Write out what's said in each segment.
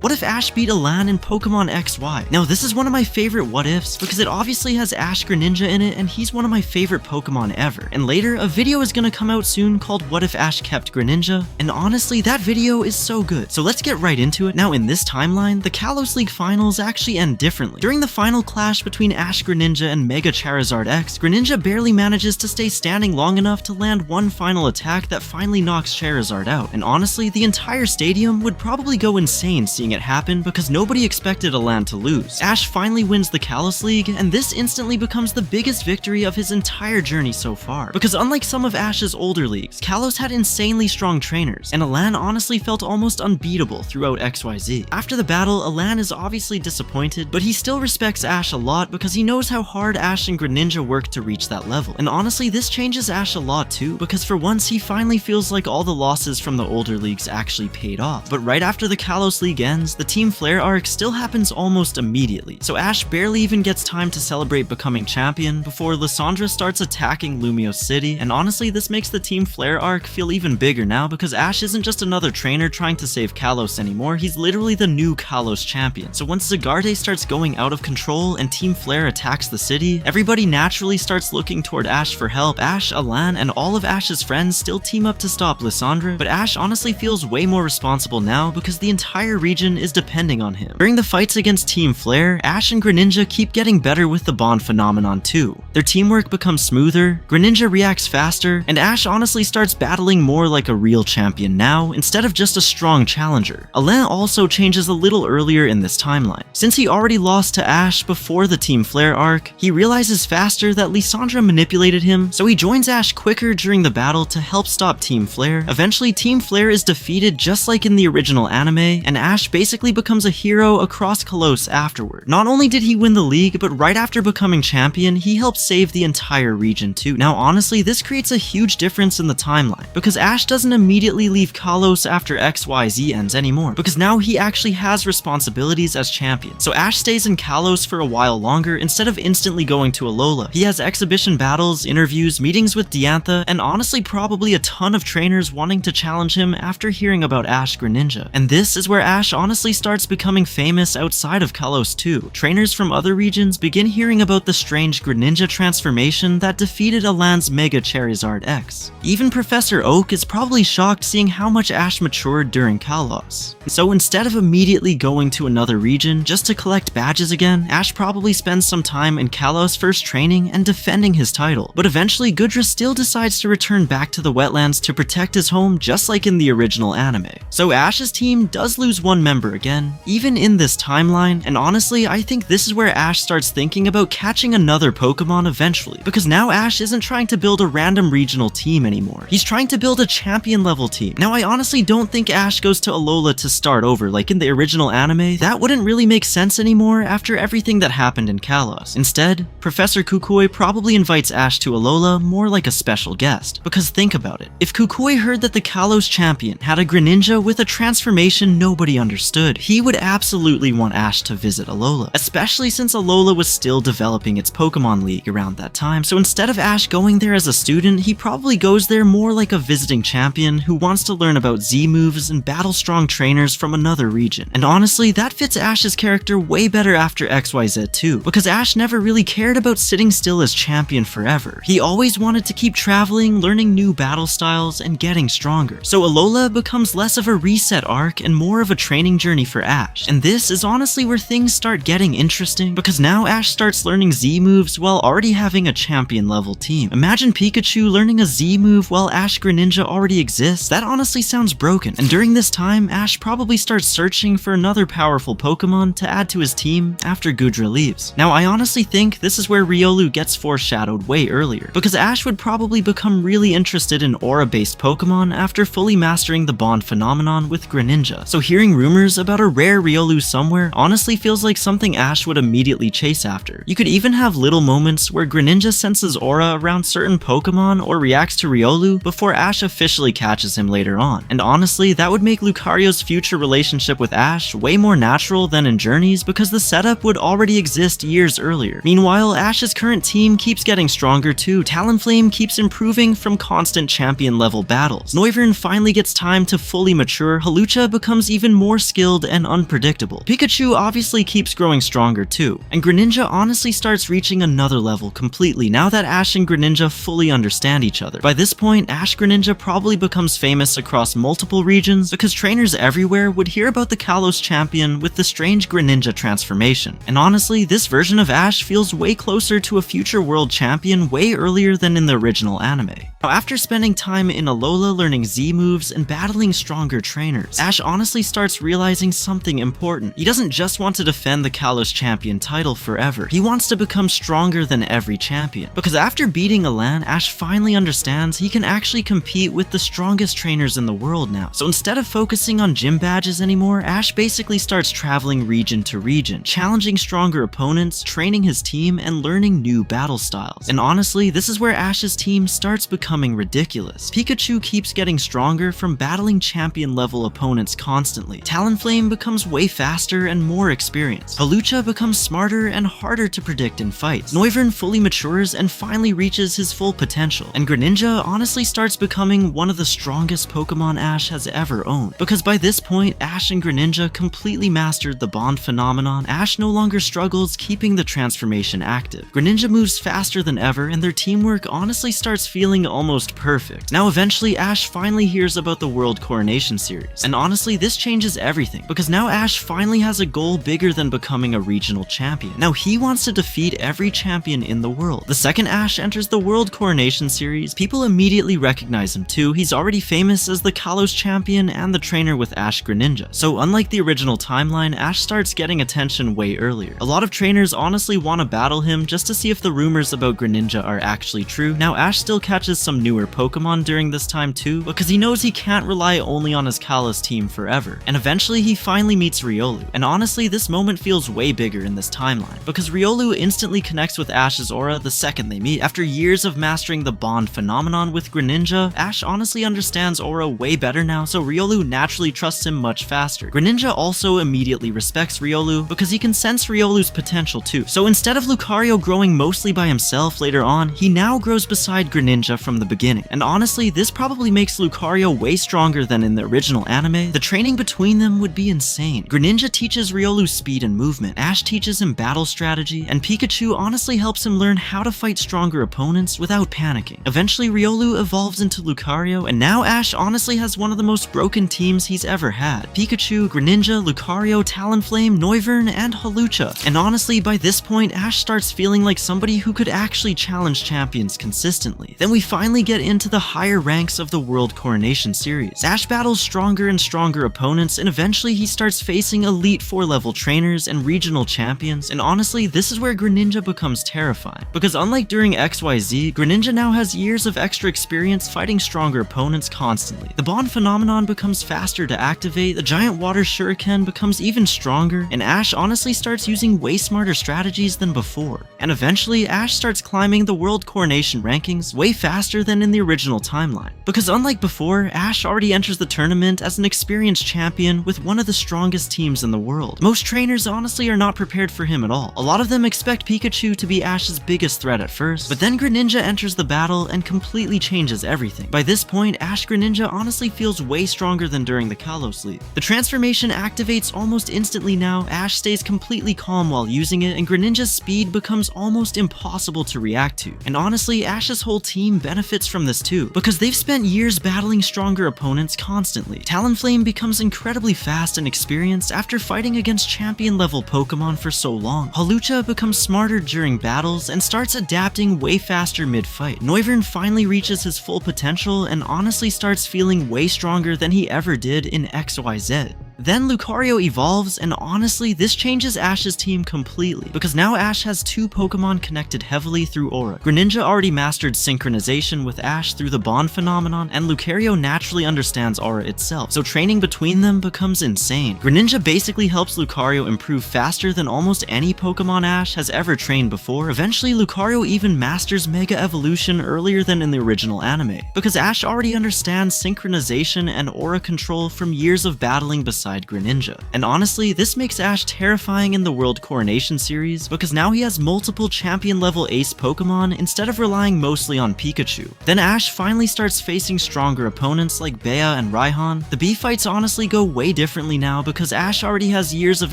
What if Ash beat Alain in Pokemon XY? Now this is one of my favorite what ifs because it obviously has Ash Greninja in it and he's one of my favorite Pokemon ever. And later, a video is gonna come out soon called What If Ash Kept Greninja? And honestly, that video is so good. So let's get right into it. Now in this timeline, the Kalos League Finals actually end differently. During the final clash between Ash Greninja and Mega Charizard X, Greninja barely manages to stay standing long enough to land one final attack that finally knocks Charizard out. And honestly, the entire stadium would probably go insane seeing it happen because nobody expected Alain to lose. Ash finally wins the Kalos League, and this instantly becomes the biggest victory of his entire journey so far. Because unlike some of Ash's older leagues, Kalos had insanely strong trainers, and Alain honestly felt almost unbeatable throughout XYZ. After the battle, Alain is obviously disappointed, but he still respects Ash a lot because he knows how hard Ash and Greninja worked to reach that level. And honestly, this changes Ash a lot too, because for once he finally feels like all the losses from the older leagues actually paid off. But right after the Kalos League ends, the Team Flare arc still happens almost immediately, so Ash barely even gets time to celebrate becoming champion before Lysandra starts attacking Lumiose City, and honestly this makes the Team Flare arc feel even bigger now because Ash isn't just another trainer trying to save Kalos anymore, he's literally the new Kalos champion. So once Zygarde starts going out of control and Team Flare attacks the city, everybody naturally starts looking toward Ash for help. Ash, Alain, and all of Ash's friends still team up to stop Lysandra, but Ash honestly feels way more responsible now because the entire region is depending on him. During the fights against Team Flare, Ash and Greninja keep getting better with the bond phenomenon too. Their teamwork becomes smoother, Greninja reacts faster, and Ash honestly starts battling more like a real champion now instead of just a strong challenger. Alain also changes a little earlier in this timeline. Since he already lost to Ash before the Team Flare arc, he realizes faster that Lysandra manipulated him, so he joins Ash quicker during the battle to help stop Team Flare. Eventually, Team Flare is defeated just like in the original anime, and Ash basically becomes a hero across Kalos afterward. Not only did he win the league, but right after becoming champion, he helped save the entire region too. Now honestly, this creates a huge difference in the timeline, because Ash doesn't immediately leave Kalos after XYZ ends anymore, because now he actually has responsibilities as champion. So Ash stays in Kalos for a while longer instead of instantly going to Alola. He has exhibition battles, interviews, meetings with Diantha, and honestly probably a ton of trainers wanting to challenge him after hearing about Ash Greninja. And this is where Ash honestly starts becoming famous outside of Kalos too. Trainers from other regions begin hearing about the strange Greninja transformation that defeated Alain's Mega Charizard X. Even Professor Oak is probably shocked seeing how much Ash matured during Kalos. So instead of immediately going to another region just to collect badges again, Ash probably spends some time in Kalos first training and defending his title. But eventually Gudra still decides to return back to the wetlands to protect his home just like in the original anime. So Ash's team does lose one member again, even in this timeline, and honestly I think this is where Ash starts thinking about catching another Pokemon eventually, because now Ash isn't trying to build a random regional team anymore. He's trying to build a champion level team. Now I honestly don't think Ash goes to Alola to start over like in the original anime. That wouldn't really make sense anymore after everything that happened in Kalos. Instead, Professor Kukui probably invites Ash to Alola more like a special guest. Because think about it, if Kukui heard that the Kalos champion had a Greninja with a transformation nobody understood, he would absolutely want Ash to visit Alola, especially since Alola was still developing its Pokemon League around that time. So instead of Ash going there as a student, he probably goes there more like a visiting champion who wants to learn about Z moves and battle strong trainers from another region. And honestly, that fits Ash's character way better after XYZ too, because Ash never really cared about sitting still as champion forever. He always wanted to keep traveling, learning new battle styles, and getting stronger. So Alola becomes less of a reset arc and more of a training journey for Ash. And this is honestly where things start getting interesting, because now Ash starts learning Z moves while already having a champion level team. Imagine Pikachu learning a Z move while Ash Greninja already exists. That honestly sounds broken. And during this time, Ash probably starts searching for another powerful Pokemon to add to his team after Gudra leaves. Now I honestly think this is where Riolu gets foreshadowed way earlier, because Ash would probably become really interested in aura-based Pokemon after fully mastering the bond phenomenon with Greninja. So hearing rumors about a rare Riolu somewhere honestly feels like something Ash would immediately chase after. You could even have little moments where Greninja senses aura around certain Pokemon or reacts to Riolu before Ash officially catches him later on. And honestly, that would make Lucario's future relationship with Ash way more natural than in Journeys, because the setup would already exist years earlier. Meanwhile, Ash's current team keeps getting stronger too. Talonflame keeps improving from constant champion level battles. Noivern finally gets time to fully mature. Hawlucha becomes even more skilled and unpredictable. Pikachu obviously keeps growing stronger too, and Greninja honestly starts reaching another level completely now that Ash and Greninja fully understand each other. By this point, Ash Greninja probably becomes famous across multiple regions because trainers everywhere would hear about the Kalos champion with the strange Greninja transformation. And honestly, this version of Ash feels way closer to a future world champion way earlier than in the original anime. Now, after spending time in Alola learning Z moves and battling stronger trainers, Ash honestly starts realizing something important. He doesn't just want to defend the Kalos champion title forever, he wants to become stronger than every champion. Because after beating Alain, Ash finally understands he can actually compete with the strongest trainers in the world now. So instead of focusing on gym badges anymore, Ash basically starts traveling region to region, challenging stronger opponents, training his team, and learning new battle styles. And honestly, this is where Ash's team starts becoming ridiculous. Pikachu keeps getting stronger from battling champion level opponents constantly. Talonflame becomes way faster and more experienced. Hawlucha becomes smarter and harder to predict in fights. Noivern fully matures and finally reaches his full potential. And Greninja honestly starts becoming one of the strongest Pokemon Ash has ever owned. Because by this point, Ash and Greninja completely mastered the bond phenomenon. Ash no longer struggles keeping the transformation active. Greninja moves faster than ever and their teamwork honestly starts feeling almost perfect. Now eventually Ash finally hears about the World Coronation series. And honestly, this changes everything because now Ash finally has a goal bigger than becoming a regional champion. Now he wants to defeat every champion in the world. The second Ash enters the World Coronation series, people immediately recognize him too. He's already famous as the Kalos champion and the trainer with Ash Greninja. So unlike the original timeline, Ash starts getting attention way earlier. A lot of trainers honestly want to battle him just to see if the rumors about Greninja are actually true. Now Ash still catches some newer Pokemon during this time too, because he knows he can't rely only on his Kalos team forever. And eventually he finally meets Riolu. And honestly, this moment feels way bigger in this timeline, because Riolu instantly connects with Ash's aura the second they meet. After years of mastering the bond phenomenon with Greninja, Ash honestly understands aura way better now, so Riolu naturally trusts him much faster. Greninja also immediately respects Riolu because he can sense Riolu's potential too. So instead of Lucario growing mostly by himself later on, he now grows beside Greninja from the beginning. And honestly, this probably makes Lucario way stronger than in the original anime. The training between them would be insane. Greninja teaches Riolu speed and movement, Ash teaches him battle strategy, and Pikachu honestly helps him learn how to fight stronger opponents without panicking. Eventually, Riolu evolves into Lucario, and now Ash honestly has one of the most broken teams he's ever had. Pikachu, Greninja, Lucario, Talonflame, Noivern, and Hawlucha. And honestly, by this point, Ash starts feeling like somebody who could actually challenge champions consistently. Then we finally get into the higher ranks of the World Coronation series. Ash battles stronger and stronger opponents, and eventually he starts facing Elite 4 level trainers and regional champions. And honestly, this is where Greninja becomes terrifying. Because unlike during XYZ, Greninja now has years of extra experience fighting stronger opponents constantly. The bond phenomenon becomes faster to activate, the giant water shuriken becomes even stronger, and Ash honestly starts using way smarter strategies than before. And eventually, Ash starts climbing the World Coronation rankings way faster than in the original timeline. Because unlike before, Ash already enters the tournament as an experienced champion with one of the strongest teams in the world. Most trainers honestly are not prepared for him at all. A lot of them expect Pikachu to be Ash's biggest threat at first, but then Greninja enters the battle and completely changes everything. By this point, Ash Greninja honestly feels way stronger than during the Kalos League. The transformation activates almost instantly now, Ash stays completely calm while using it, and Greninja's speed becomes almost impossible to react to. And honestly, Ash's whole team benefits from this too, because they've spent years battling stronger opponents constantly. Talonflame becomes incredibly fast and experienced after fighting against champion level Pokemon for so long. Hawlucha becomes smarter during battles and starts adapting way faster mid-fight. Noivern finally reaches his full potential and honestly starts feeling way stronger than he ever did in XYZ. Then Lucario evolves, and honestly, this changes Ash's team completely, because now Ash has two Pokemon connected heavily through Aura. Greninja already mastered synchronization with Ash through the bond phenomenon, and Lucario naturally understands Aura itself, so training between them becomes insane. Greninja basically helps Lucario improve faster than almost any Pokemon Ash has ever trained before. Eventually, Lucario even masters Mega Evolution earlier than in the original anime, because Ash already understands synchronization and Aura control from years of battling beside alongside Greninja. And honestly, this makes Ash terrifying in the World Coronation series because now he has multiple champion level ace Pokemon instead of relying mostly on Pikachu. Then Ash finally starts facing stronger opponents like Bea and Raihan. The B fights honestly go way differently now because Ash already has years of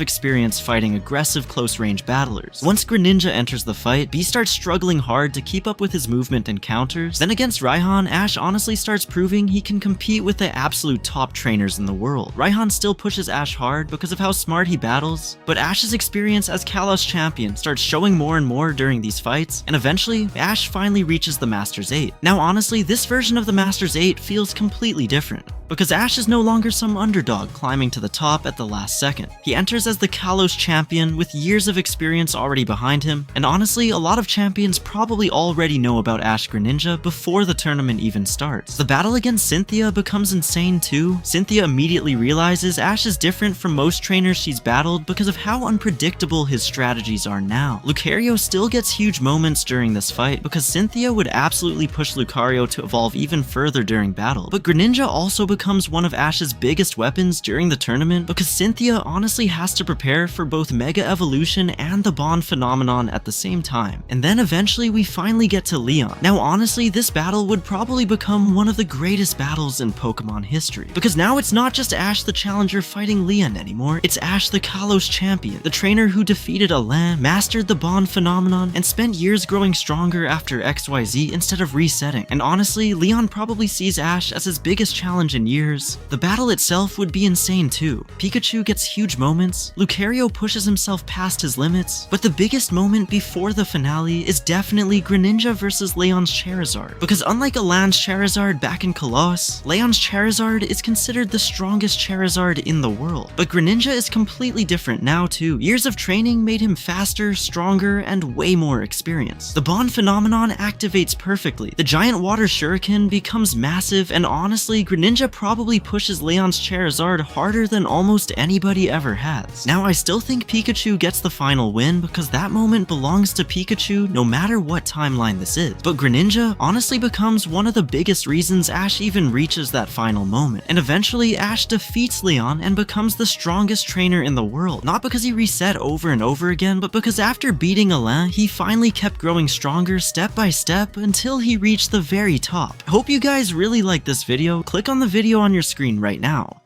experience fighting aggressive close range battlers. Once Greninja enters the fight, B starts struggling hard to keep up with his movement and counters. Then against Raihan, Ash honestly starts proving he can compete with the absolute top trainers in the world. Raihan still pushes Ash hard because of how smart he battles, but Ash's experience as Kalos champion starts showing more and more during these fights, and eventually, Ash finally reaches the Masters 8. Now honestly, this version of the Masters 8 feels completely different, because Ash is no longer some underdog climbing to the top at the last second. He enters as the Kalos champion with years of experience already behind him, and honestly, a lot of champions probably already know about Ash Greninja before the tournament even starts. The battle against Cynthia becomes insane too. Cynthia immediately realizes Ash is different from most trainers she's battled because of how unpredictable his strategies are now. Lucario still gets huge moments during this fight because Cynthia would absolutely push Lucario to evolve even further during battle, but Greninja also becomes one of Ash's biggest weapons during the tournament because Cynthia honestly has to prepare for both Mega Evolution and the Bond phenomenon at the same time. And then eventually we finally get to Leon. Now honestly, this battle would probably become one of the greatest battles in Pokemon history, because now it's not just Ash the challenger fighting Leon anymore, it's Ash the Kalos champion, the trainer who defeated Alain, mastered the Bond phenomenon, and spent years growing stronger after XYZ instead of resetting. And honestly, Leon probably sees Ash as his biggest challenge in years. The battle itself would be insane too. Pikachu gets huge moments, Lucario pushes himself past his limits, but the biggest moment before the finale is definitely Greninja versus Leon's Charizard, because unlike Alain's Charizard back in Kalos, Leon's Charizard is considered the strongest Charizard in the world. But Greninja is completely different now too. Years of training made him faster, stronger, and way more experienced. The Bond phenomenon activates perfectly. The giant water shuriken becomes massive, and honestly, Greninja probably pushes Leon's Charizard harder than almost anybody ever has. Now, I still think Pikachu gets the final win because that moment belongs to Pikachu no matter what timeline this is. But Greninja honestly becomes one of the biggest reasons Ash even reaches that final moment. And eventually, Ash defeats Leon and becomes the strongest trainer in the world. Not because he reset over and over again, but because after beating Alain, he finally kept growing stronger step by step until he reached the very top. I hope you guys really liked this video. Click on the video on your screen right now.